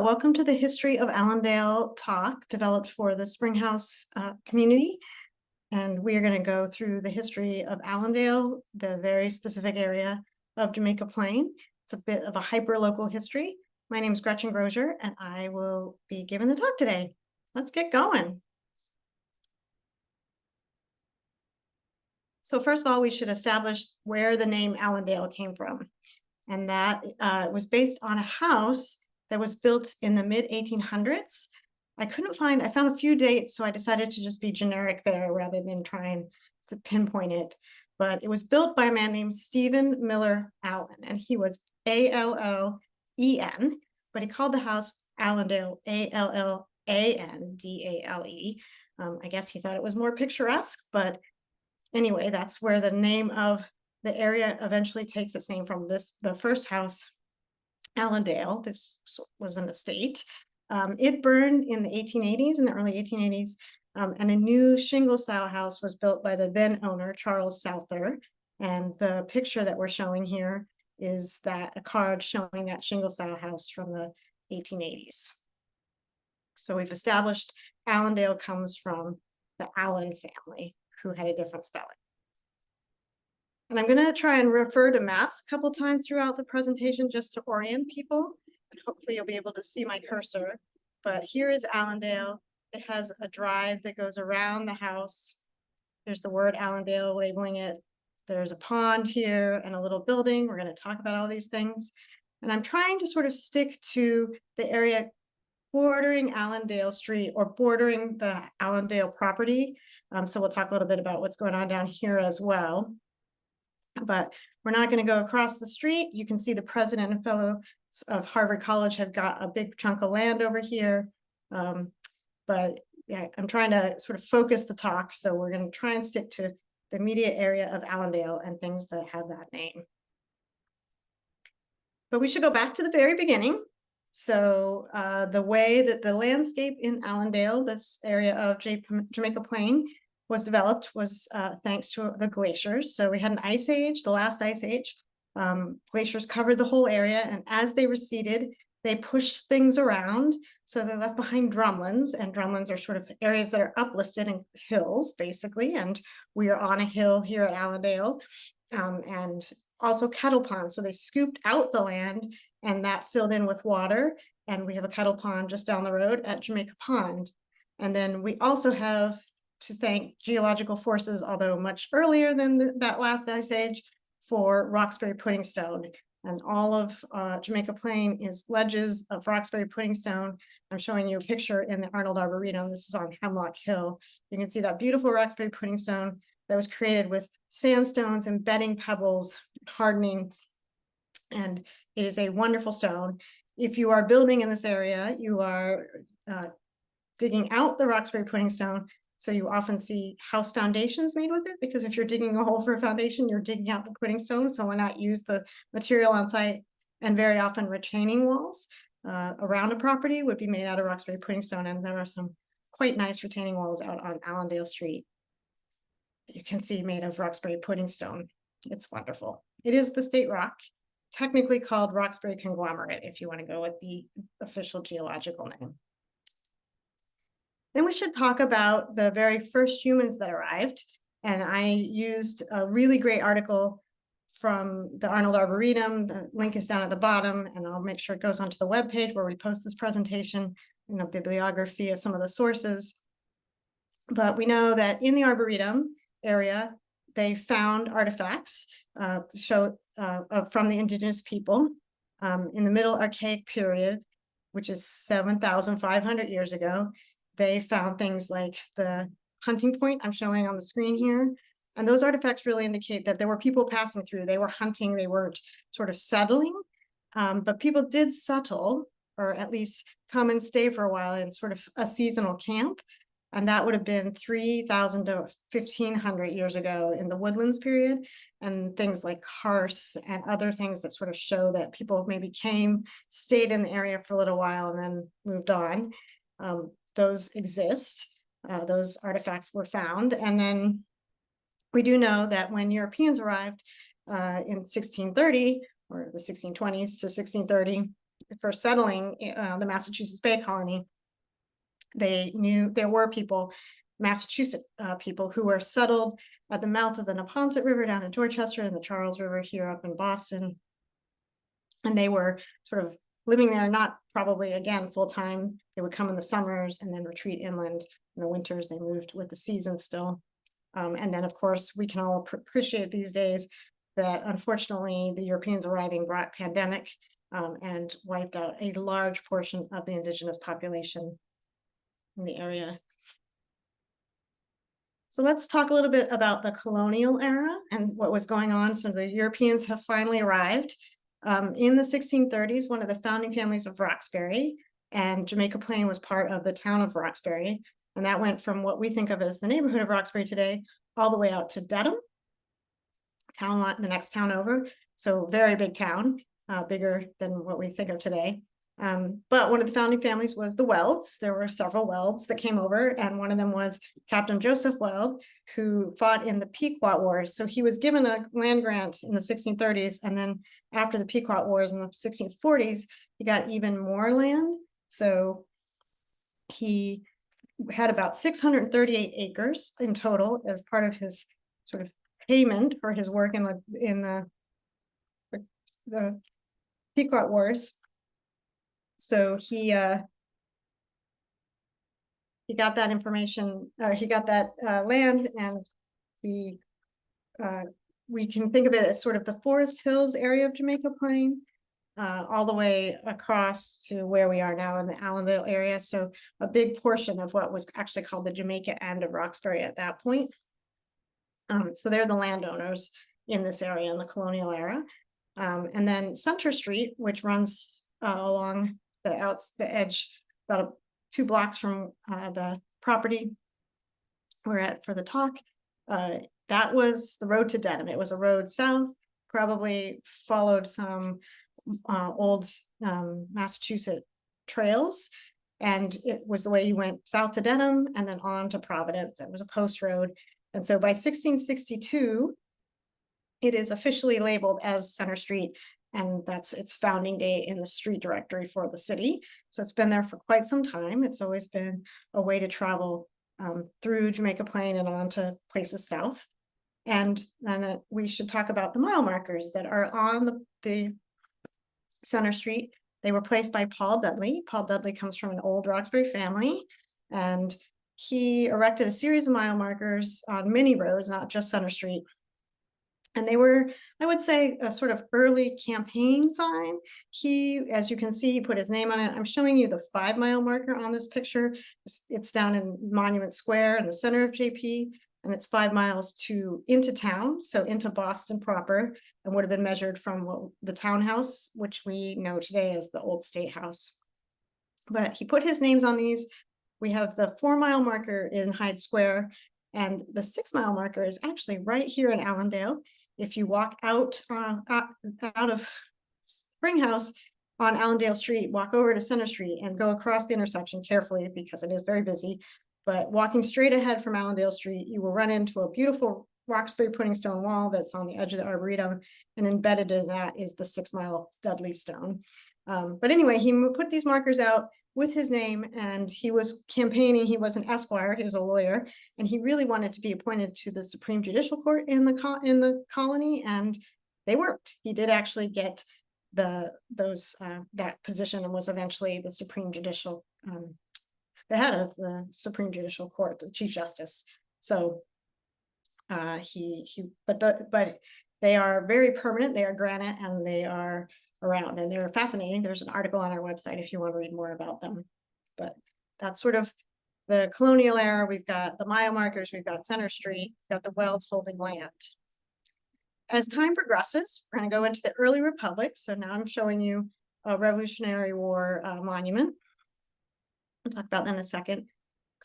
Welcome to the History of Allandale talk developed for the Springhouse Community. And we are going to go through the history of Allandale, the very specific area of Jamaica Plain. It's a bit of a hyper-local history. My name is Gretchen Grosier, and I will be giving the talk today. Let's get going. So first of all, we should establish where the name Allandale came from. And that was based on a house that was built in the mid-1800s. I found a few dates, so I decided to just be generic there rather than trying to pinpoint it. But it was built by a man named Stephen Miller Allen, and he was A-L-L-E-N, but he called the house Allandale, A-L-L-A-N-D-A-L-E. I guess he thought it was more picturesque, but anyway, that's where the name of the area eventually takes its name from. The first house, Allandale, this was an estate. It burned in the 1880s, in the early 1880s, and a new shingle style house was built by the then owner, Charles Souther. And the picture that we're showing here is a card showing that shingle style house from the 1880s. So we've established Allandale comes from the Allen family, who had a different spelling. And I'm going to try and refer to maps a couple times throughout the presentation just to orient people. And hopefully you'll be able to see my cursor. But here is Allandale. It has a drive that goes around the house. There's the word Allandale labeling it. There's a pond here and a little building. We're going to talk about all these things. And I'm trying to sort of stick to the area bordering Allandale Street or bordering the Allandale property. So we'll talk a little bit about what's going on down here as well. But we're not going to go across the street. You can see the president and fellows of Harvard College have got a big chunk of land over here. But yeah, I'm trying to sort of focus the talk. So we're going to try and stick to the immediate area of Allandale and things that have that name. But we should go back to the very beginning. So the way that the landscape in Allandale, this area of Jamaica Plain, was developed was thanks to the glaciers. So we had an ice age, the last ice age. Glaciers covered the whole area, and as they receded, they pushed things around. So they left behind drumlins, and drumlins are sort of areas that are uplifted and hills, basically. And we are on a hill here at Allandale, and also kettle ponds. So they scooped out the land, and that filled in with water. And we have a kettle pond just down the road at Jamaica Pond. And then we also have to thank geological forces, although much earlier than that last ice age, for Roxbury pudding stone. And all of Jamaica Plain is ledges of Roxbury pudding stone. I'm showing you a picture in the Arnold Arboretum. This is on Hemlock Hill. You can see that beautiful Roxbury pudding stone that was created with sandstones and bedding pebbles, hardening. And it is a wonderful stone. If you are building in this area, you are digging out the Roxbury pudding stone. So you often see house foundations made with it, because if you're digging a hole for a foundation, you're digging out the pudding stone. So why not use the material on site? And very often retaining walls around a property would be made out of Roxbury pudding stone. And there are some quite nice retaining walls out on Allandale Street you can see made of Roxbury pudding stone. It's wonderful. It is the state rock, technically called Roxbury conglomerate, if you want to go with the official geological name. Then we should talk about the very first humans that arrived. And I used a really great article from the Arnold Arboretum. The link is down at the bottom, and I'll make sure it goes onto the webpage where we post this presentation, a bibliography of some of the sources. But we know that in the Arboretum area, they found artifacts from the indigenous people in the Middle Archaic period, which is 7,500 years ago. They found things like the hunting point I'm showing on the screen here. And those artifacts really indicate that there were people passing through. They were hunting, they weren't sort of settling, but people did settle, or at least come and stay for a while in sort of a seasonal camp. And that would have been 3,000 to 1,500 years ago in the woodlands period. And things like hearse and other things that sort of show that people maybe came, stayed in the area for a little while, and then moved on. Those exist. Those artifacts were found. And then we do know that when Europeans arrived in 1630, or the 1620s to 1630, for settling the Massachusetts Bay Colony, they knew there were people, Massachusetts people, who were settled at the mouth of the Neponset River down in Dorchester and the Charles River here up in Boston. And they were sort of living there, not probably again full-time. They would come in the summers and then retreat inland. In the winters, they moved with the season still. And then, of course, we can all appreciate these days that unfortunately the Europeans arriving brought pandemic and wiped out a large portion of the indigenous population in the area. So let's talk a little bit about the colonial era and what was going on. So the Europeans have finally arrived. In the 1630s, one of the founding families of Roxbury, and Jamaica Plain was part of the town of Roxbury. And that went from what we think of as the neighborhood of Roxbury today, all the way out to Dedham, the next town over. So very big town, bigger than what we think of today. But one of the founding families was the Welds. There were several Welds that came over, and one of them was Captain Joseph Weld, who fought in the Pequot Wars. So he was given a land grant in the 1630s, and then after the Pequot Wars in the 1640s, he got even more land. So he had about 638 acres in total as part of his sort of payment for his work in the Pequot Wars. So he got that information, he got that land, and we can think of it as sort of the Forest Hills area of Jamaica Plain, all the way across to where we are now in the Allandale area. So a big portion of what was actually called the Jamaica end of Roxbury at that point. So they're the landowners in this area in the colonial era. And then Center Street, which runs along the edge, about 2 blocks from the property we're at for the talk. That was the road to Dedham. It was a road south, probably followed some old Massachusetts trails, and it was the way you went south to Dedham and then on to Providence. It was a post road. And so by 1662, it is officially labeled as Center Street, and that's its founding day in the street directory for the city. So it's been there for quite some time. It's always been a way to travel through Jamaica Plain and on to places south. And then we should talk about the mile markers that are on the Center Street. They were placed by Paul Dudley. Paul Dudley comes from an old Roxbury family, and he erected a series of mile markers on many roads, not just Center Street. And they were, I would say, a sort of early campaign sign. He, as you can see, he put his name on it. I'm showing you the 5-mile marker on this picture. It's down in Monument Square in the center of JP, and it's 5 miles into town, so into Boston proper, and would have been measured from the townhouse, which we know today as the Old State House. But he put his names on these. We have the 4-mile marker in Hyde Square, and the 6-mile marker is actually right here in Allandale. If you walk out of Springhouse on Allandale Street, walk over to Center Street and go across the intersection carefully because it is very busy. But walking straight ahead from Allandale Street, you will run into a beautiful Roxbury pudding stone wall that's on the edge of the Arboretum, and embedded in that is the 6-mile Dudley stone. But anyway, he put these markers out with his name, and he was campaigning. He was an esquire, he was a lawyer, and he really wanted to be appointed to the Supreme Judicial Court in the colony, and they worked. He did actually get that position, and was eventually the Supreme Judicial, the head of the Supreme Judicial Court, the Chief Justice. So but they are very permanent. They are granite, and they are around, and they're fascinating. There's an article on our website if you want to read more about them. But that's sort of the colonial era. We've got the mile markers, we've got Center Street, we've got the Welds holding land. As time progresses, we're going to go into the early republic. So now I'm showing you a Revolutionary War monument. We'll talk about that in a second.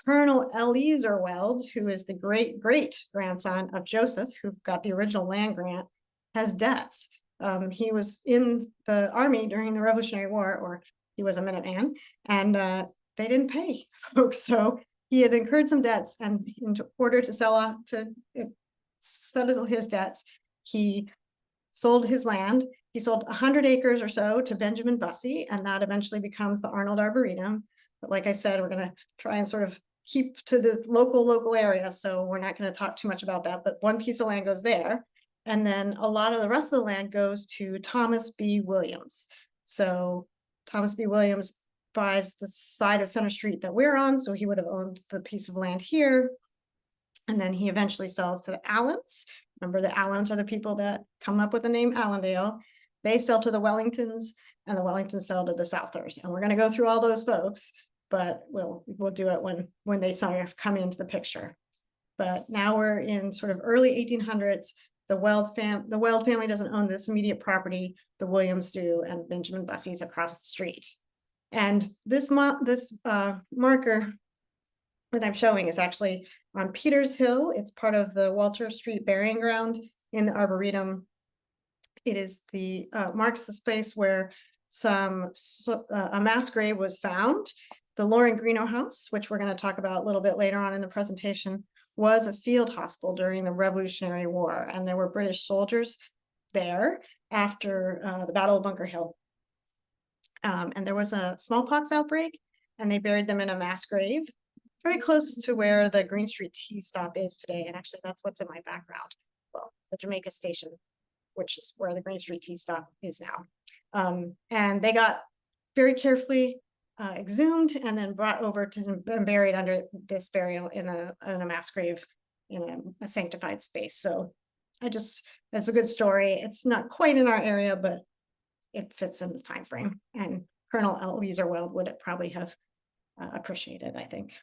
Colonel Eleazar Weld, who is the great-great-grandson of Joseph, who got the original land grant, has debts. He was in the army during the Revolutionary War, or he was a Minuteman, and they didn't pay folks. So he had incurred some debts, and in order to settle his debts, he sold his land He sold 100 acres or so to Benjamin Bussey, and that eventually becomes the Arnold Arboretum. But like I said, we're going to try and sort of keep to the local area, so we're not going to talk too much about that, but one piece of land goes there. And then a lot of the rest of the land goes to Thomas B. Williams. So Thomas B. Williams buys the side of Center Street that we're on, so he would have owned the piece of land here. And then he eventually sells to the Allens. Remember, the Allens are the people that come up with the name Allandale. They sell to the Wellingtons, and the Wellingtons sell to the Southers. And we're going to go through all those folks, but we'll do it when they sort of come into the picture. But now we're in sort of early 1800s. The Weld family doesn't own this immediate property. The Williams do, and Benjamin Bussey's across the street. And this marker that I'm showing is actually on Peters Hill. It's part of the Walter Street Burying Ground in the Arboretum. It is the marks the space where a mass grave was found. The Loring Greenough House, which we're going to talk about a little bit later on in the presentation, was a field hospital during the Revolutionary War, and there were British soldiers there after the Battle of Bunker Hill. And there was a smallpox outbreak, and they buried them in a mass grave very close to where the Green Street Tea Stop is today. And actually, that's what's in my background. Well, the Jamaica Station, which is where the Green Street Tea Stop is now. And they got very carefully exhumed and then brought over to and buried under this burial in a mass grave in a sanctified space. So it's a good story. It's not quite in our area, but it fits in the time frame. And Colonel Eliezer Weld would probably have appreciated, I think.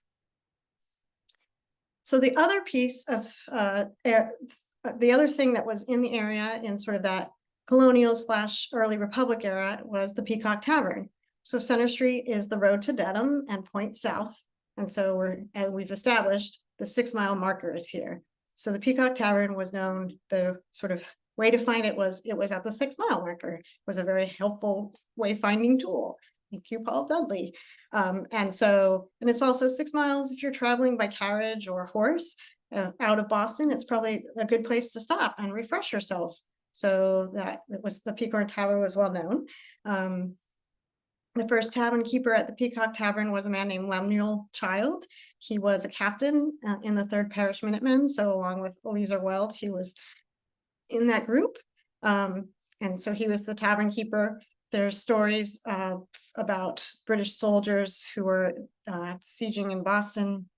So the other piece of the other thing that was in the area in sort of that colonial / early Republic era was the Peacock Tavern. So Center Street is the road to Dedham and points south. And so we've established the 6-mile marker is here. So the Peacock Tavern was known, the sort of way to find it was at the 6-mile marker. It was a very helpful wayfinding tool. Thank you, Paul Dudley. And it's also 6 miles if you're traveling by carriage or horse out of Boston. It's probably a good place to stop and refresh yourself. So that the Peacock Tavern was well known. The first tavern keeper at the Peacock Tavern was a man named Lemuel Child. He was a captain in the 3rd Parish Minutemen. So along with Eliezer Weld, he was in that group. And so he was the tavern keeper. There's stories about British soldiers who were sieging in Boston,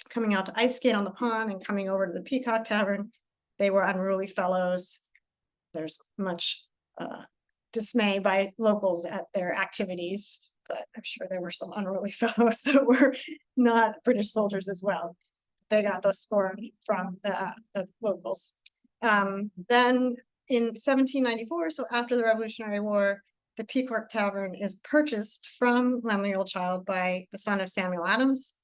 coming out to ice skate on the pond and coming over to the Peacock Tavern. They were unruly fellows. There's much dismay by locals at their activities, but I'm sure there were some unruly fellows that were not British soldiers as well. They got those scorn from the locals. Then in 1794, so after the Revolutionary War, the Peacock Tavern is purchased from Lemuel Child by the son of Samuel Adams,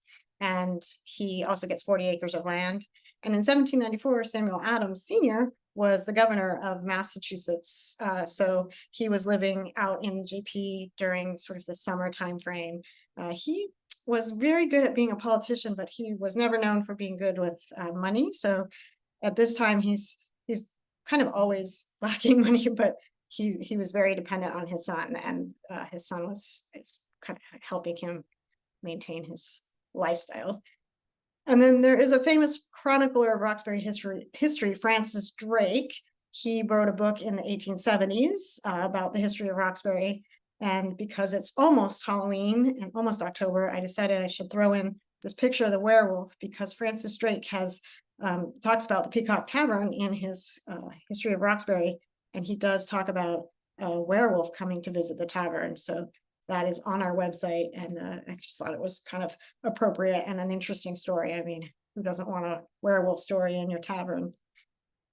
and he also gets 40 acres of land. And in 1794, Samuel Adams Sr. was the governor of Massachusetts. So he was living out in JP during sort of the summer time frame. He was very good at being a politician, but he was never known for being good with money. So at this time, he's kind of always lacking money, but he was very dependent on his son, and his son is kind of helping him maintain his lifestyle. And then there is a famous chronicler of Roxbury history, Francis Drake. He wrote a book in the 1870s about the history of Roxbury. And because it's almost Halloween and almost October, I decided I should throw in this picture of the werewolf, because Francis Drake talks about the Peacock Tavern in his history of Roxbury. And he does talk about a werewolf coming to visit the tavern. So that is on our website, and I just thought it was kind of appropriate and an interesting story. I mean, who doesn't want a werewolf story in your tavern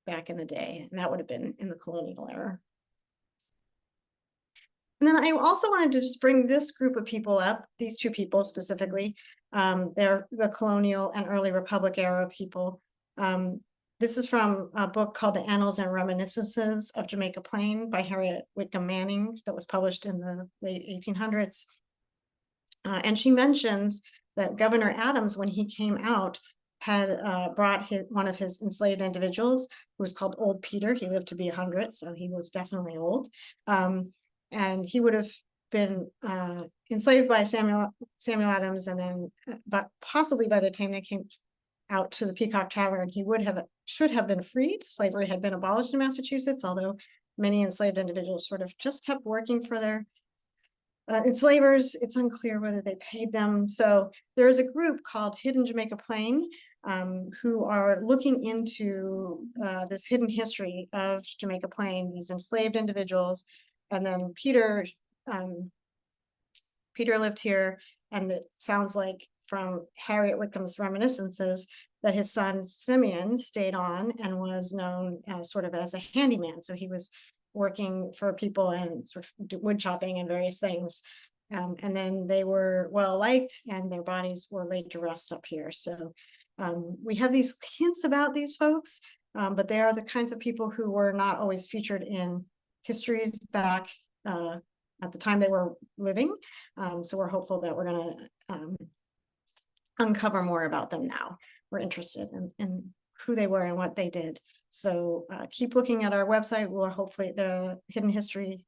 back in the day? And that would have been in the colonial era. And then I also wanted to just bring this group of people up, these two people specifically. They're the colonial and early Republic era people. This is from a book called The Annals and Reminiscences of Jamaica Plain by Harriet Whitcomb Manning that was published in the late 1800s. And she mentions that Governor Adams, when he came out, had brought one of his enslaved individuals, who was called Old Peter. He lived to be 100, so he was definitely old. And he would have been enslaved by Samuel Adams, and then, but possibly by the time they came out to the Peacock Tavern, he should have been freed. Slavery had been abolished in Massachusetts, although many enslaved individuals sort of just kept working for their enslavers. It's unclear whether they paid them. So there is a group called Hidden Jamaica Plain, who are looking into this hidden history of Jamaica Plain, these enslaved individuals. And then Peter lived here, and it sounds like from Harriet Whitcomb's reminiscences that his son Simeon stayed on and was known as sort of as a handyman. So he was working for people and sort of wood chopping and various things. And then they were well liked, and their bodies were laid to rest up here. So we have these hints about these folks, but they are the kinds of people who were not always featured in histories back at the time they were living. So we're hopeful that we're going to uncover more about them now. We're interested in who they were and what they did. So keep looking at our website. We'll hopefully, the Hidden History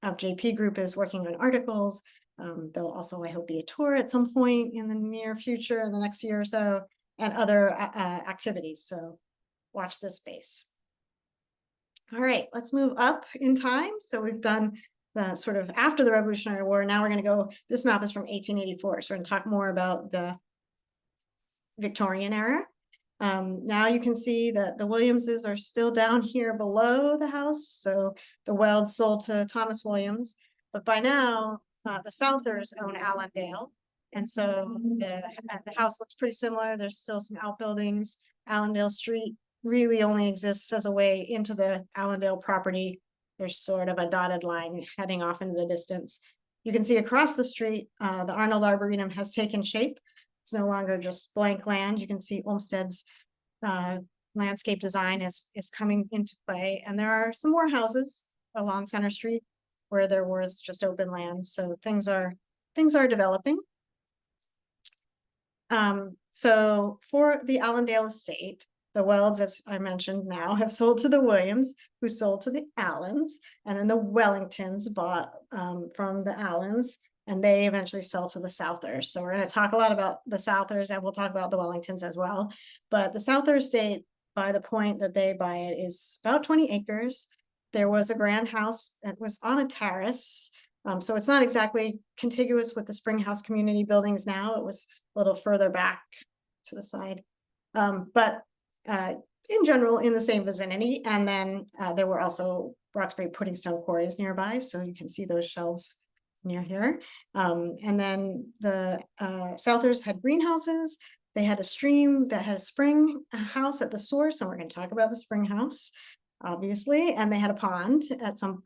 of JP group is working on articles. There'll also, I hope, be a tour at some point in the near future, in the next year or so, and other activities. So watch this space. All right, let's move up in time. So we've done the sort of after the Revolutionary War. Now we're going to go, this map is from 1884. So we're going to talk more about the Victorian era. Now you can see that the Williamses are still down here below the house. So the Welds sold to Thomas Williams, but by now the Southers own Allandale. And so the house looks pretty similar. There's still some outbuildings. Allandale Street really only exists as a way into the Allandale property. There's sort of a dotted line heading off into the distance. You can see across the street, the Arnold Arboretum has taken shape. It's no longer just blank land. You can see Olmsted's landscape design is coming into play. And there are some more houses along Center Street where there was just open land. So things are developing. So for the Allandale estate, the Welds, as I mentioned now, have sold to the Williams, who sold to the Allens, and then the Wellingtons bought from the Allens, and they eventually sell to the Southers. So we're going to talk a lot about the Southers, and we'll talk about the Wellingtons as well. But the Souther estate, by the point that they buy it, is about 20 acres. There was a grand house that was on a terrace. So it's not exactly contiguous with the Springhouse Community buildings now. It was a little further back to the side. But in general, in the same vicinity. And then there were also Roxbury pudding stone quarries nearby. So you can see those shelves near here. And then the Southers had greenhouses. They had a stream that had a spring house at the source, and we're going to talk about the spring house, obviously. And they had a pond at some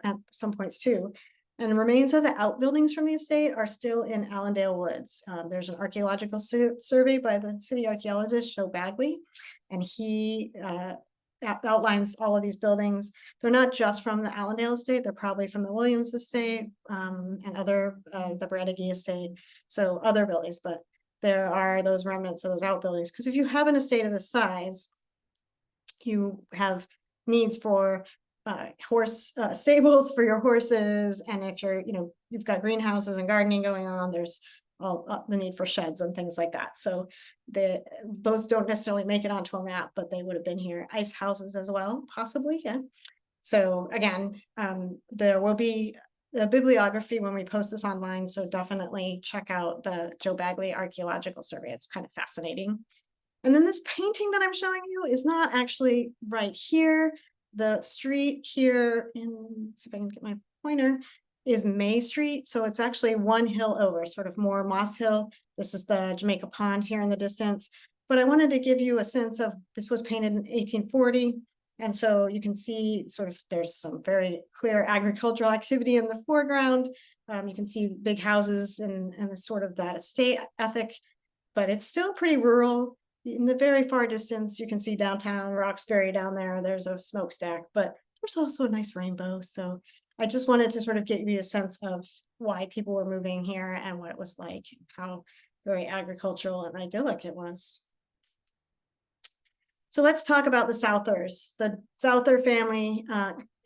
points too. And remains of the outbuildings from the estate are still in Allandale Woods. There's an archaeological survey by the city archaeologist Joe Bagley, and he outlines all of these buildings. They're not just from the Allandale estate, they're probably from the Williams estate and other, the Bradagee estate, so other buildings, but there are those remnants of those outbuildings. Because if you have an estate of this size, you have needs for horse stables for your horses, and if you're, you've got greenhouses and gardening going on, there's all the need for sheds and things like that. So those don't necessarily make it onto a map, but they would have been here. Ice houses as well, possibly, yeah. So again, there will be a bibliography when we post this online, so definitely check out the Joe Bagley archaeological survey. It's kind of fascinating. And then this painting that I'm showing you is not actually right here. The street here, let's see if I can get my pointer, is May Street. So it's actually one hill over, sort of more Moss Hill. This is the Jamaica Pond here in the distance. But I wanted to give you a sense of, this was painted in 1840. And so you can see sort of there's some very clear agricultural activity in the foreground. You can see big houses and sort of that estate ethic, but it's still pretty rural. In the very far distance, you can see downtown Roxbury down there. There's a smokestack, but there's also a nice rainbow. So I just wanted to sort of give you a sense of why people were moving here and what it was like, how very agricultural and idyllic it was. So let's talk about the Southers. The Souther family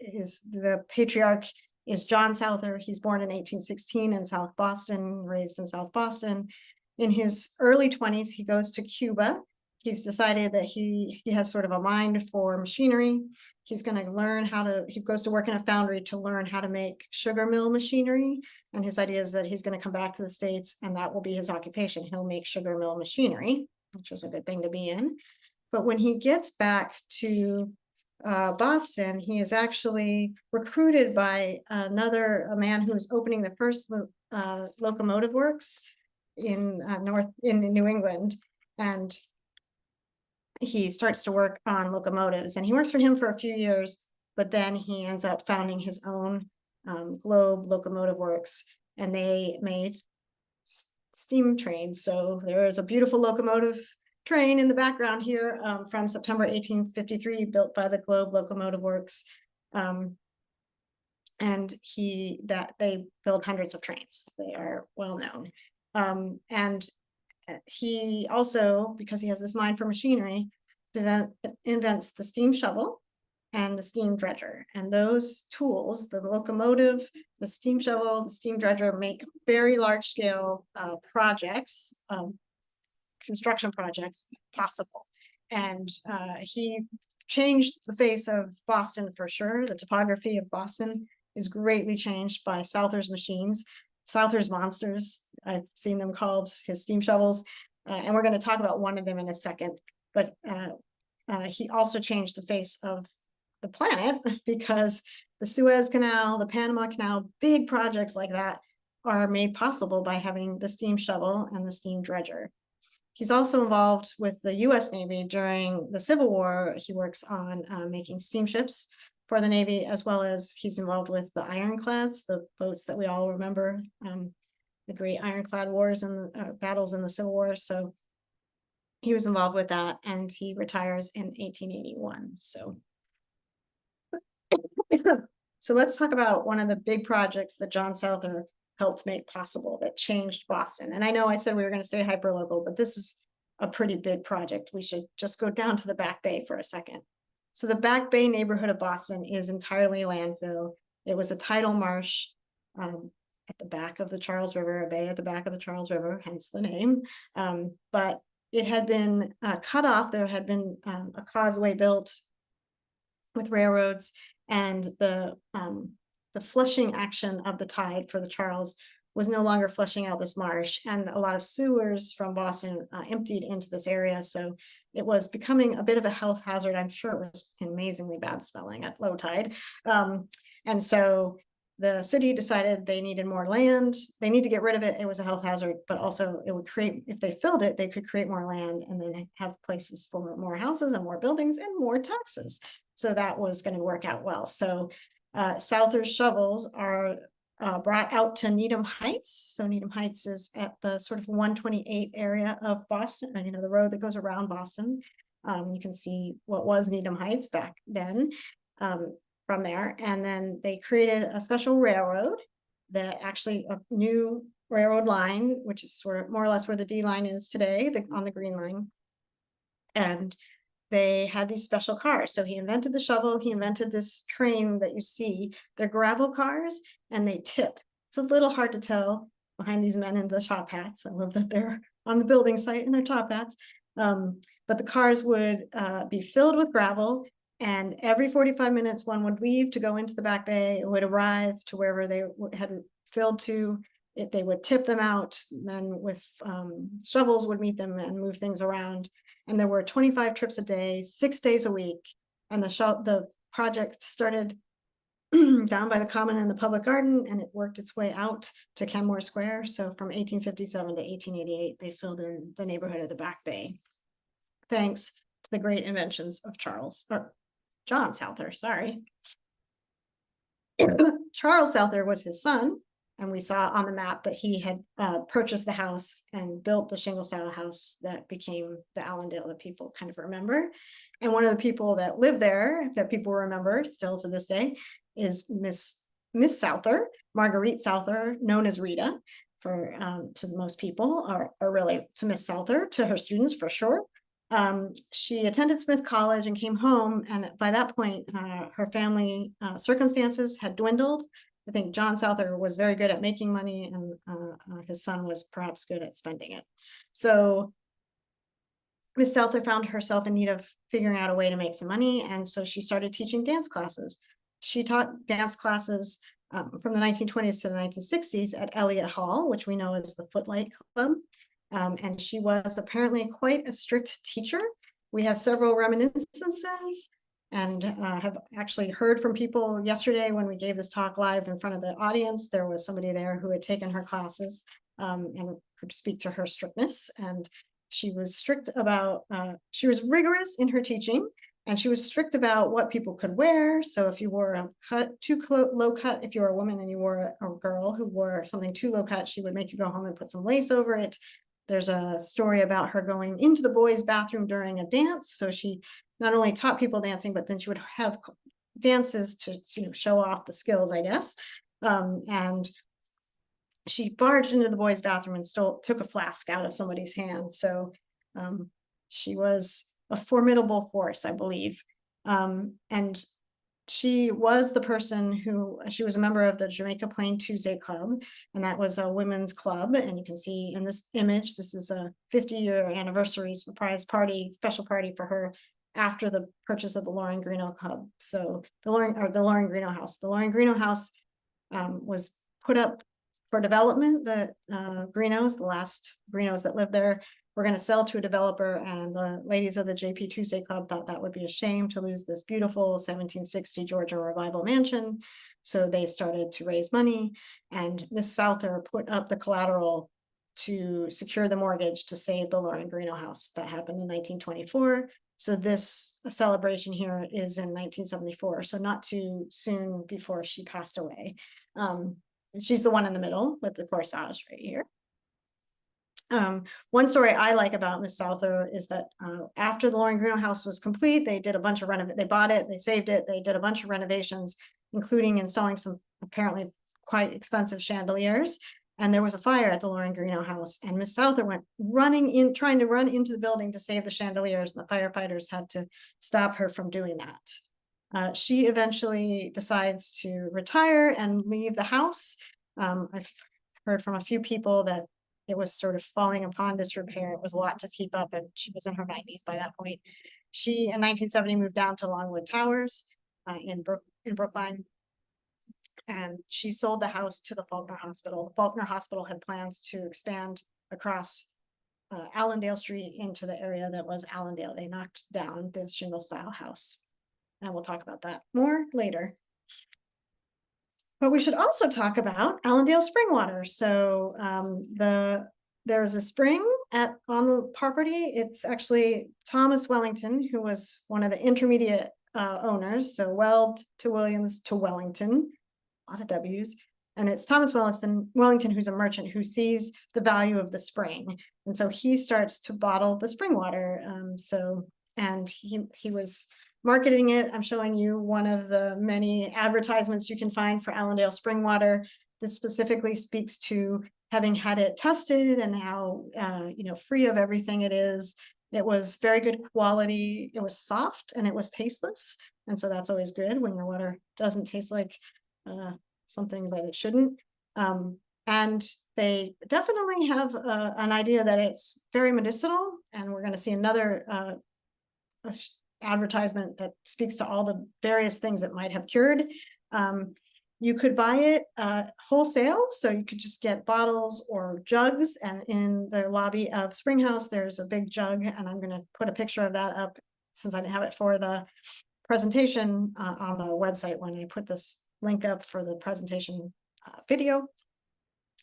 is the patriarch is John Souther. He's born in 1816 in South Boston, raised in South Boston. In his early 20s, he goes to Cuba. He's decided that he has sort of a mind for machinery. He's going to learn he goes to work in a foundry to learn how to make sugar mill machinery. And his idea is that he's going to come back to the States and that will be his occupation. He'll make sugar mill machinery, which was a good thing to be in. But when he gets back to Boston, he is actually recruited by a man who is opening the first locomotive works in New England, and he starts to work on locomotives, and he works for him for a few years, but then he ends up founding his own Globe Locomotive Works, and they made steam trains. So there is a beautiful locomotive train in the background here from September 1853, built by the Globe Locomotive Works. And they build hundreds of trains. They are well known. And he also, because he has this mind for machinery, invents the steam shovel and the steam dredger. And those tools, the locomotive, the steam shovel, the steam dredger, make very large scale projects, construction projects possible. And he changed the face of Boston for sure. The topography of Boston is greatly changed by Souther's machines, Souther's monsters. I've seen them called his steam shovels. And we're going to talk about one of them in a second. But he also changed the face of the planet, because the Suez Canal, the Panama Canal, big projects like that are made possible by having the steam shovel and the steam dredger. He's also involved with the US Navy during the Civil War. He works on making steamships for the Navy, as well as he's involved with the ironclads, the boats that we all remember, the great ironclad wars and battles in the Civil War. So he was involved with that, and he retires in 1881. So let's talk about one of the big projects that John Souther helped make possible that changed Boston. And I know I said we were going to stay hyperlocal, but this is a pretty big project. We should just go down to the Back Bay for a second. So the Back Bay neighborhood of Boston is entirely landfill. It was a tidal marsh at the back of the Charles River, a bay at the back of the Charles River, hence the name. But it had been cut off. There had been a causeway built with railroads, and the flushing action of the tide for the Charles was no longer flushing out this marsh, and a lot of sewers from Boston emptied into this area. So it was becoming a bit of a health hazard. I'm sure it was amazingly bad smelling at low tide. And so the city decided they needed more land. They need to get rid of it. It was a health hazard, but also it would create, if they filled it, they could create more land and then have places for more houses and more buildings and more taxes. So that was going to work out well. So Souther's shovels are brought out to Needham Heights. So Needham Heights is at the sort of 128 area of Boston, the road that goes around Boston. You can see what was Needham Heights back then from there. And then they created a special railroad that actually a new railroad line, which is sort of more or less where the D line is today, on the Green Line. And they had these special cars. So he invented the shovel. He invented this train that you see. They're gravel cars and they tip. It's a little hard to tell behind these men in the top hats. I love that they're on the building site in their top hats. But the cars would be filled with gravel, and every 45 minutes one would leave to go into the Back Bay. It would arrive to wherever they had filled to. They would tip them out. Men with shovels would meet them and move things around. And there were 25 trips a day, 6 days a week. And the project started down by the Common and the Public Garden, and it worked its way out to Kenmore Square. So from 1857 to 1888, they filled in the neighborhood of the Back Bay, thanks to the great inventions of John Souther, sorry. Charles Souther was his son, and we saw on the map that he had purchased the house and built the shingle style house that became the Allandale that people kind of remember. And one of the people that lived there that people remember still to this day is Miss Souther, Marguerite Souther, known as Rita to most people, or really to Miss Souther, to her students for sure. She attended Smith College and came home, and by that point, her family circumstances had dwindled. I think John Souther was very good at making money, and his son was perhaps good at spending it. So Miss Souther found herself in need of figuring out a way to make some money, and so she started teaching dance classes. She taught dance classes from the 1920s to the 1960s at Elliott Hall, which we know as the Footlight Club. And she was apparently quite a strict teacher. We have several reminiscences, and have actually heard from people yesterday when we gave this talk live in front of the audience. There was somebody there who had taken her classes and could speak to her strictness. And she was strict about, she was rigorous in her teaching, and she was strict about what people could wear. So if you wore a cut too low cut, if you were a woman and you wore a girl who wore something too low cut, she would make you go home and put some lace over it. There's a story about her going into the boys' bathroom during a dance. So she not only taught people dancing, but then she would have dances to, show off the skills, I guess. And she barged into the boys' bathroom and took a flask out of somebody's hand. So she was a formidable force, I believe. And she was the person who, she was a member of the Jamaica Plain Tuesday Club, and that was a women's club. And you can see in this image, this is a 50-year anniversary surprise party, special party for her after the purchase of the Loring Greeno Club. So the Loring Greeno House. The Loring Greeno House was put up for development. The Greenos, the last Greenos that lived there, were going to sell to a developer, and the ladies of the JP Tuesday Club thought that would be a shame to lose this beautiful 1760 Georgia Revival mansion. So they started to raise money, and Miss Souther put up the collateral to secure the mortgage to save the Loring Greeno House. That happened in 1924. So this celebration here is in 1974, so not too soon before she passed away. She's the one in the middle with the corsage right here. One story I like about Miss Souther is that after the Loring Greeno House was complete, they did a bunch of they bought it, they saved it, they did a bunch of renovations, including installing some apparently quite expensive chandeliers. And there was a fire at the Loring Greeno House, and Miss Souther went trying to run into the building to save the chandeliers, and the firefighters had to stop her from doing that. She eventually decides to retire and leave the house. I've heard from a few people that it was sort of falling upon disrepair. It was a lot to keep up, and she was in her 90s by that point. She, in 1970, moved down to Longwood Towers in Brookline, and she sold the house to the Faulkner Hospital. The Faulkner Hospital had plans to expand across Allandale Street into the area that was Allandale. They knocked down the shingle-style house, and we'll talk about that more later. But we should also talk about Allandale Spring water. So there's a spring on the property. It's actually Thomas Wellington, who was one of the intermediate owners. So Weld to Williams to Wellington, a lot of W's. And it's Thomas Wellington, who's a merchant who sees the value of the spring. And so he starts to bottle the spring water. And he was marketing it. I'm showing you one of the many advertisements you can find for Allandale Spring water. This specifically speaks to having had it tested and how free of everything it is. It was very good quality. It was soft and it was tasteless, and so that's always good when your water doesn't taste like something that it shouldn't. And they definitely have an idea that it's very medicinal, and we're going to see another advertisement that speaks to all the various things it might have cured. You could buy it wholesale, so you could just get bottles or jugs, and in the lobby of Springhouse there's a big jug, and I'm going to put a picture of that up since I didn't have it for the presentation on the website when I put this link up for the presentation video.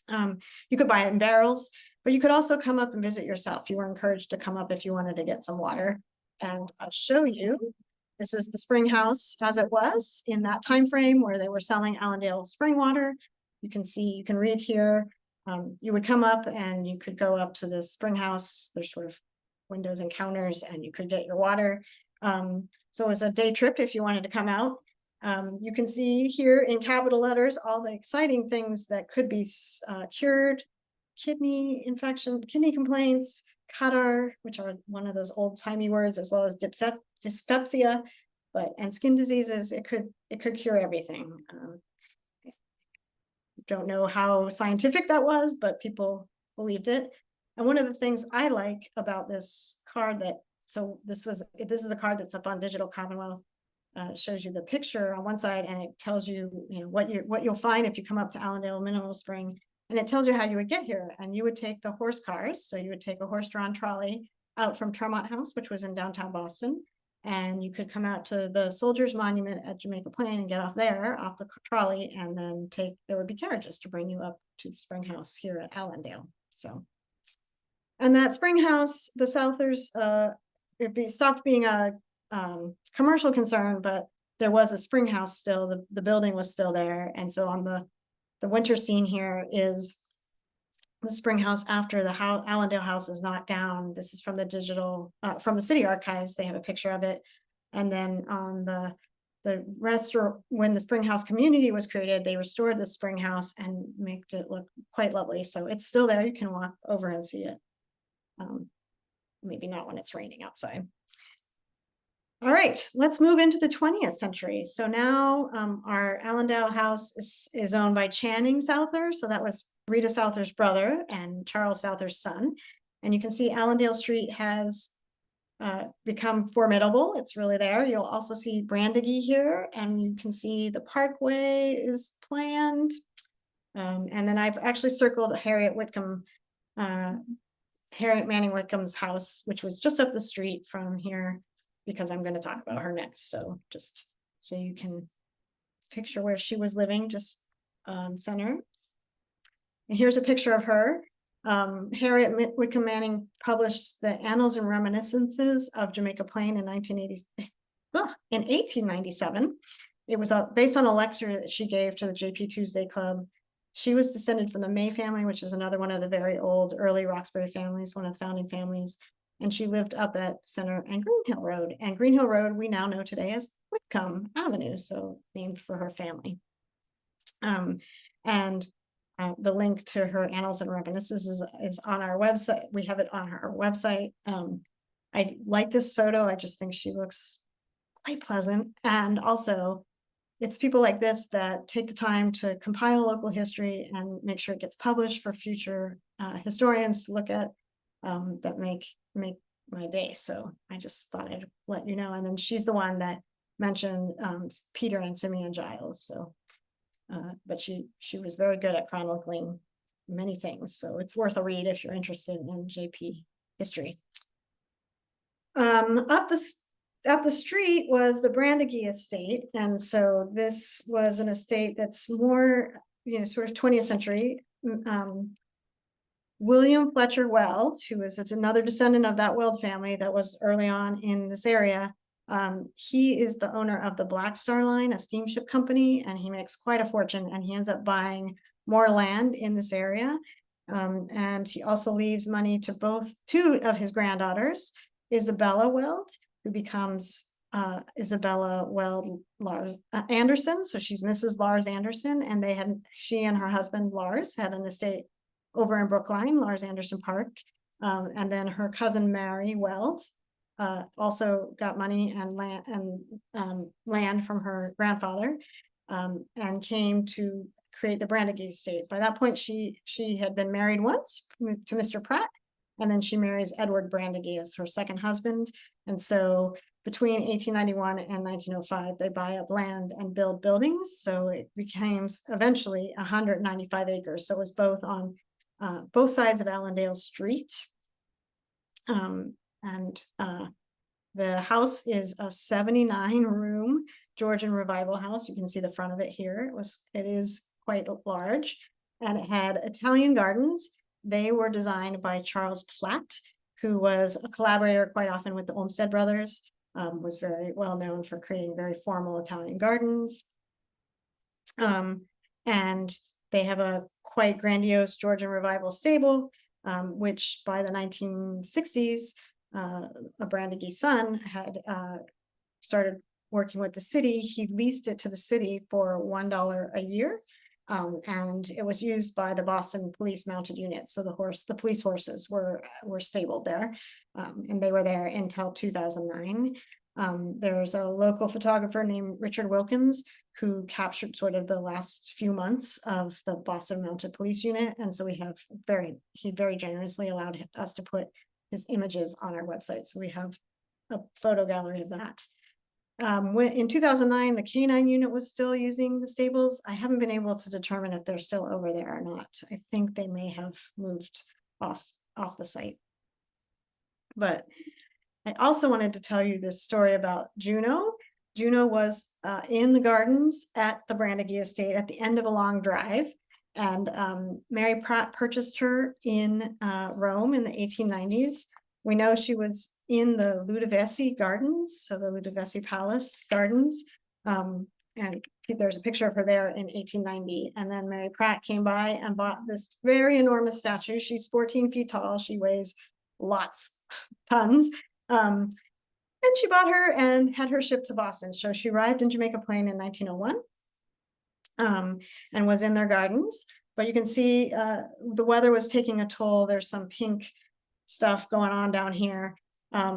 You could buy it in barrels, but you could also come up and visit yourself. You were encouraged to come up if you wanted to get some water. And I'll show you, this is the Springhouse as it was in that time frame where they were selling Allandale spring water. You can see, you can read here. You would come up and you could go up to the Springhouse. There's sort of windows and counters, and you could get your water. So it was a day trip if you wanted to come out. You can see here in capital letters all the exciting things that could be cured: kidney infection, kidney complaints, catareh, which are one of those old-timey words, as well as dyspepsia, and skin diseases. It could cure everything. Don't know how scientific that was, but people believed it. And one of the things I like about this card this is a card that's up on Digital Commonwealth. Shows you the picture on one side, and it tells you, what you'll find if you come up to Allandale Mineral Spring, and it tells you how you would get here. And you would take the horse cars, so you would take a horse-drawn trolley out from Tremont House, which was in downtown Boston, and you could come out to the Soldiers Monument at Jamaica Plain and get off there, off the trolley, and then there would be carriages to bring you up to the Springhouse here at Allandale. So, and that Springhouse, the Southers, it stopped being a commercial concern, but there was a Springhouse still. The building was still there, and so on the winter scene here is the Springhouse after the Allandale House is knocked down. This is from the from the city archives. They have a picture of it. And then on the restaurant, when the Springhouse Community was created, they restored the Springhouse and made it look quite lovely. So it's still there. You can walk over and see it. Maybe not when it's raining outside. All right, let's move into the 20th century. So now our Allandale House is owned by Channing Souther. So that was Rita Souther's brother and Charles Souther's son. And you can see Allandale Street has become formidable. It's really there. You'll also see Brandegee here, and you can see the parkway is planned. And then I've actually circled Harriet Manning Whitcomb's house, which was just up the street from here, because I'm going to talk about her next. So just so you can picture where she was living, just center. And here's a picture of her. Harriet Whitcomb Manning published the Annals and Reminiscences of Jamaica Plain in 1897. It was based on a lecture that she gave to the JP Tuesday Club. She was descended from the May family, which is another one of the very old early Roxbury families, one of the founding families. And she lived up at Center and Greenhill Road. And Greenhill Road, we now know today as Whitcomb Avenue, so named for her family. The link to her Annals and Reminiscences is on our website. We have it on our website. I like this photo. I just think she looks quite pleasant. And also, it's people like this that take the time to compile local history and make sure it gets published for future historians to look at, that make my day. So I just thought I'd let you know. And then she's the one that mentioned Peter and Simeon Giles. So, but she was very good at chronicling many things. So it's worth a read if you're interested in JP history. Up the street was the Brandegee estate. And so this was an estate that's more, sort of 20th century. William Fletcher Weld, who is another descendant of that Weld family that was early on in this area. He is the owner of the Black Star Line, a steamship company, and he makes quite a fortune, and he ends up buying more land in this area. And he also leaves money to two of his granddaughters, Isabella Weld, who becomes Isabella Weld Lars Anderson. So she's Mrs. Lars Anderson, and she and her husband Lars had an estate over in Brookline, Lars Anderson Park. And then her cousin Mary Weld also got money and land from her grandfather, and came to create the Brandegee estate. By that point, she had been married once to Mr. Pratt, and then she marries Edward Brandegee as her second husband. And so between 1891 and 1905, they buy up land and build buildings. So it became eventually 195 acres. So it was both on both sides of Allandale Street. The house is a 79-room Georgian Revival house. You can see the front of it here. It is quite large, and it had Italian gardens. They were designed by Charles Platt, who was a collaborator quite often with the Olmsted brothers, was very well known for creating very formal Italian gardens. And they have a quite grandiose Georgian Revival stable, which by the 1960s, a Brandegee son had started working with the city. He leased it to the city for $1 a year. And it was used by the Boston Police Mounted Unit. So the police horses were stabled there, and they were there until 2009. There's a local photographer named Richard Wilkins who captured sort of the last few months of the Boston Mounted Police Unit, and so he very generously allowed us to put his images on our website. So we have a photo gallery of that. In 2009, the K9 unit was still using the stables. I haven't been able to determine if they're still over there or not. I think they may have moved off the site. But I also wanted to tell you this story about Juno. Juno was in the gardens at the Brandegee estate at the end of a long drive. And Mary Pratt purchased her in Rome in the 1890s. We know she was in the Ludovisi Gardens, so the Ludovisi Palace Gardens. And there's a picture of her there in 1890. And then Mary Pratt came by and bought this very enormous statue. She's 14 feet tall. She weighs tons. And she bought her and had her shipped to Boston. So she arrived in Jamaica Plain in 1901 and was in their gardens. But you can see the weather was taking a toll. There's some pink stuff going on down here.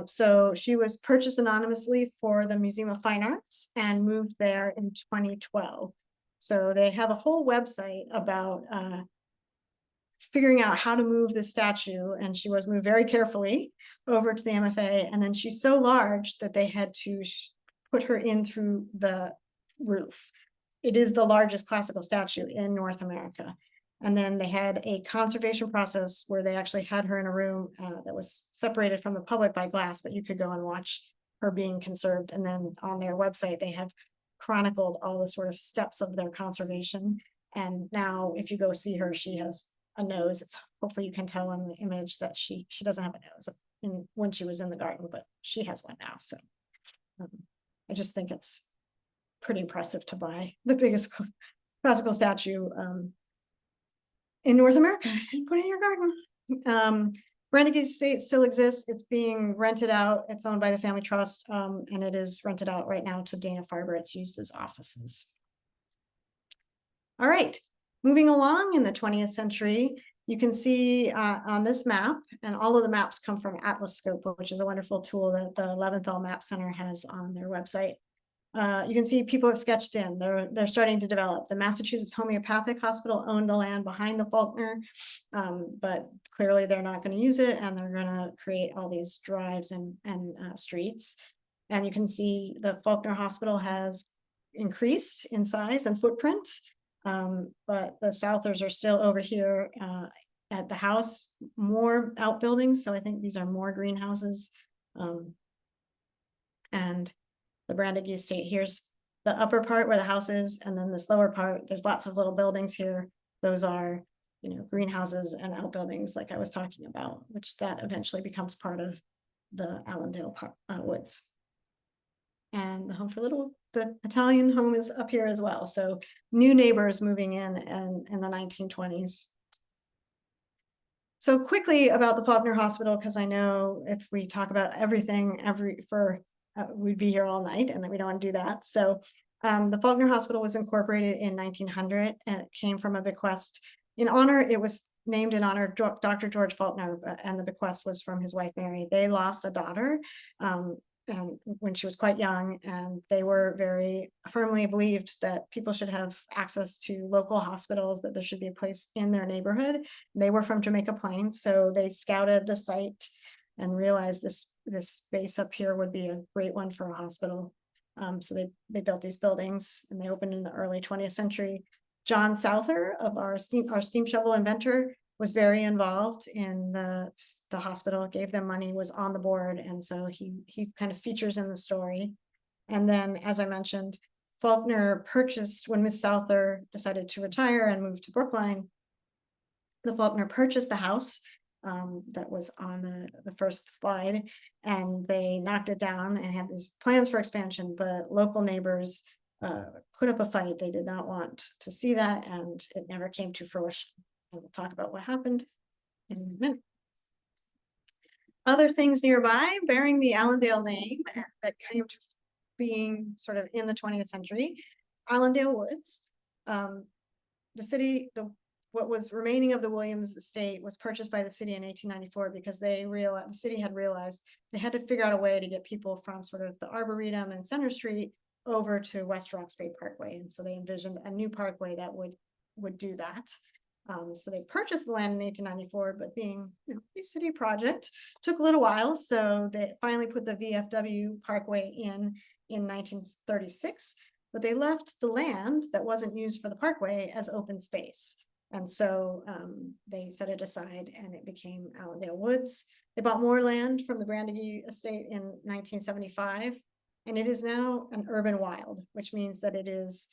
So she was purchased anonymously for the Museum of Fine Arts and moved there in 2012. So they have a whole website about figuring out how to move the statue, and she was moved very carefully over to the MFA. And then she's so large that they had to put her in through the roof. It is the largest classical statue in North America. And then they had a conservation process where they actually had her in a room that was separated from the public by glass, but you could go and watch her being conserved. And then on their website, they have chronicled all the sort of steps of their conservation. And now if you go see her, she has a nose. Hopefully you can tell in the image that she doesn't have a nose when she was in the garden, but she has one now. So I just think it's pretty impressive to buy the biggest classical statue in North America and put it in your garden. Brandegee Estate still exists. It's being rented out. It's owned by the family trust, and it is rented out right now to Dana-Farber. It's used as offices. All right, moving along in the 20th century, you can see on this map, and all of the maps come from Atlascope, which is a wonderful tool that the Leventhal Map Center has on their website. You can see people have sketched in. They're starting to develop. The Massachusetts Homeopathic Hospital owned the land behind the Faulkner, but clearly they're not going to use it, and they're going to create all these drives and streets. And you can see the Faulkner Hospital has increased in size and footprint, but the Southers are still over here at the house, more outbuildings. So I think these are more greenhouses. And the Brandegee estate, here's the upper part where the house is, and then this lower part, there's lots of little buildings here. Those are, greenhouses and outbuildings like I was talking about, which that eventually becomes part of the Allandale Woods. And the home for the Italian home is up here as well. So new neighbors moving in the 1920s. So quickly about the Faulkner Hospital, because I know if we talk about everything we'd be here all night, and we don't want to do that. So the Faulkner Hospital was incorporated in 1900, and it came from a bequest it was named in honor of Dr. George Faulkner, and the bequest was from his wife, Mary. They lost a daughter when she was quite young, and they were very firmly believed that people should have access to local hospitals, that there should be a place in their neighborhood. They were from Jamaica Plain, so they scouted the site and realized this space up here would be a great one for a hospital. So they built these buildings, and they opened in the early 20th century. John Souther, of our steam shovel inventor, was very involved in the hospital, gave them money, was on the board, and so he kind of features in the story. And then, as I mentioned, Faulkner purchased, when Miss Souther decided to retire and move to Brookline, the Faulkner purchased the house that was on the first slide, and they knocked it down and had these plans for expansion, but local neighbors put up a fight. They did not want to see that, and it never came to fruition. And we'll talk about what happened in a minute. Other things nearby bearing the Allandale name that came to being sort of in the 20th century, Allandale Woods. the city, what was remaining of the Williams estate was purchased by the city in 1894 because the city had realized they had to figure out a way to get people from sort of the Arboretum and Center Street over to West Rocks Bay Parkway. And so they envisioned a new parkway that would do that. So they purchased the land in 1894, but being a city project took a little while. So they finally put the VFW Parkway in 1936, but they left the land that wasn't used for the parkway as open space. And so they set it aside and it became Allandale Woods. They bought more land from the Brandegee estate in 1975, and it is now an urban wild, which means that it is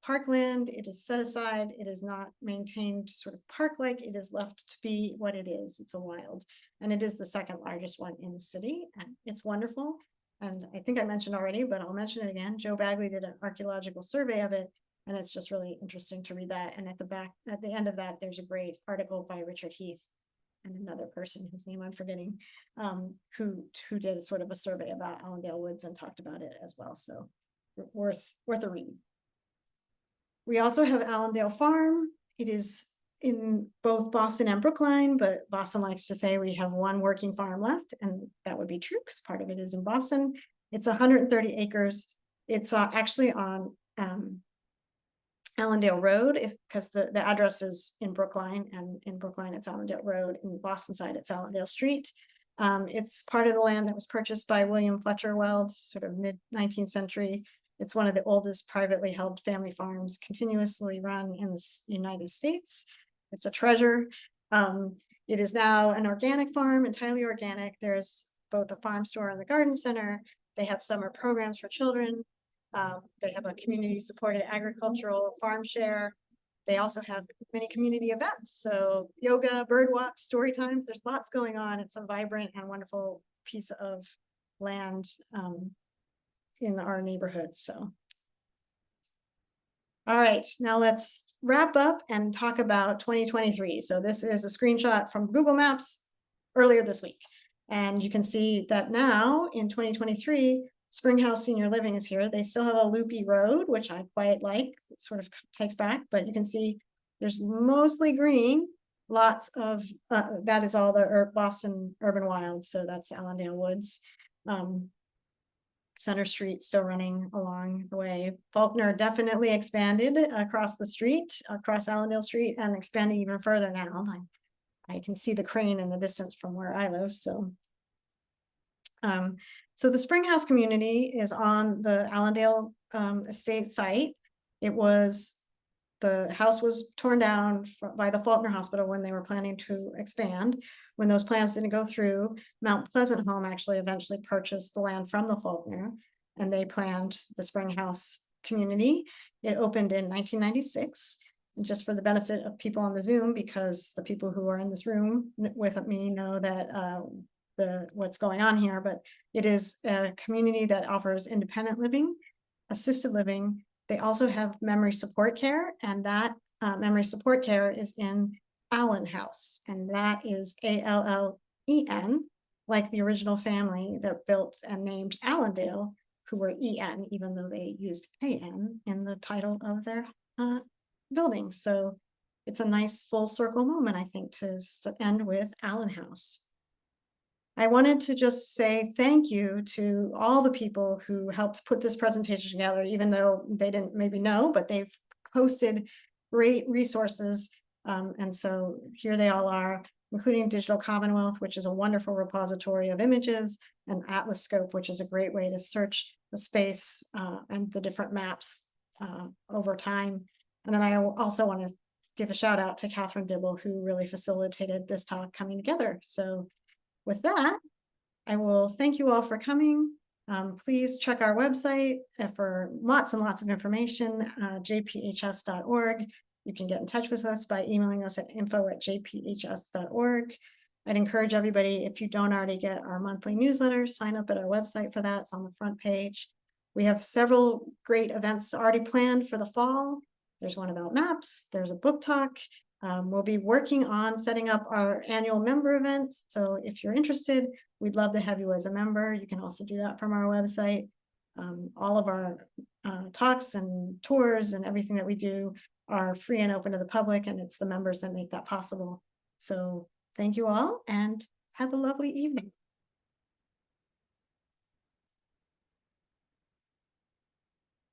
parkland, it is set aside, it is not maintained sort of park-like, it is left to be what it is. It's a wild, and it is the second largest one in the city, and it's wonderful. And I think I mentioned already, but I'll mention it again. Joe Bagley did an archaeological survey of it, and it's just really interesting to read that. And at the end of that, there's a great article by Richard Heath and another person whose name I'm forgetting, who did sort of a survey about Allandale Woods and talked about it as well. So worth a read. We also have Allandale Farm. It is in both Boston and Brookline, but Boston likes to say we have one working farm left, and that would be true because part of it is in Boston. It's 130 acres. It's actually on Allandale Road, because the address is in Brookline, and in Brookline it's Allandale Road. In the Boston side, it's Allandale Street. It's part of the land that was purchased by William Fletcher Weld, sort of mid-19th century. It's one of the oldest privately held family farms continuously run in the United States. It's a treasure. It is now an organic farm, entirely organic. There's both a farm store and the garden center. They have summer programs for children. They have a community supported agricultural farm share. They also have many community events. So yoga, bird walks, story times, there's lots going on. It's a vibrant and wonderful piece of land in our neighborhood. So, all right, now let's wrap up and talk about 2023. So this is a screenshot from Google Maps earlier this week. And you can see that now in 2023, Springhouse Senior Living is here. They still have a loopy road, which I quite like. It sort of takes back, but you can see there's mostly green. Lots of, that is all the Boston Urban Wild. So that's the Allandale Woods. Center Street still running along the way. Faulkner definitely expanded across the street, across Allandale Street, and expanding even further now. I can see the crane in the distance from where I live. So the Springhouse Community is on the Allandale estate site. The house was torn down by the Faulkner Hospital when they were planning to expand. When those plans didn't go through, Mount Pleasant Home actually eventually purchased the land from the Faulkner, and they planned the Springhouse Community. It opened in 1996. And just for the benefit of people on the Zoom, because the people who are in this room with me know that what's going on here, but it is a community that offers independent living, assisted living. They also have memory support care, and that memory support care is in Allen House, and that is ALLEN, like the original family that built and named Allandale, who were EN, even though they used AN in the title of their building. So it's a nice full circle moment, I think, to end with Allen House. I wanted to just say thank you to all the people who helped put this presentation together, even though they didn't maybe know, but they've posted great resources. And so here they all are, including Digital Commonwealth, which is a wonderful repository of images, and Atlas Scope, which is a great way to search the space and the different maps over time. And then I also want to give a shout out to Catherine Dibble, who really facilitated this talk coming together. So with that, I will thank you all for coming. Please check our website for lots and lots of information, jphs.org. You can get in touch with us by emailing us at info@jphs.org. I'd encourage everybody, if you don't already get our monthly newsletter, sign up at our website for that. It's on the front page. We have several great events already planned for the fall. There's one about maps. There's a book talk. We'll be working on setting up our annual member event. So if you're interested, we'd love to have you as a member. You can also do that from our website. All of our talks and tours and everything that we do are free and open to the public, and it's the members that make that possible. So thank you all and have a lovely evening.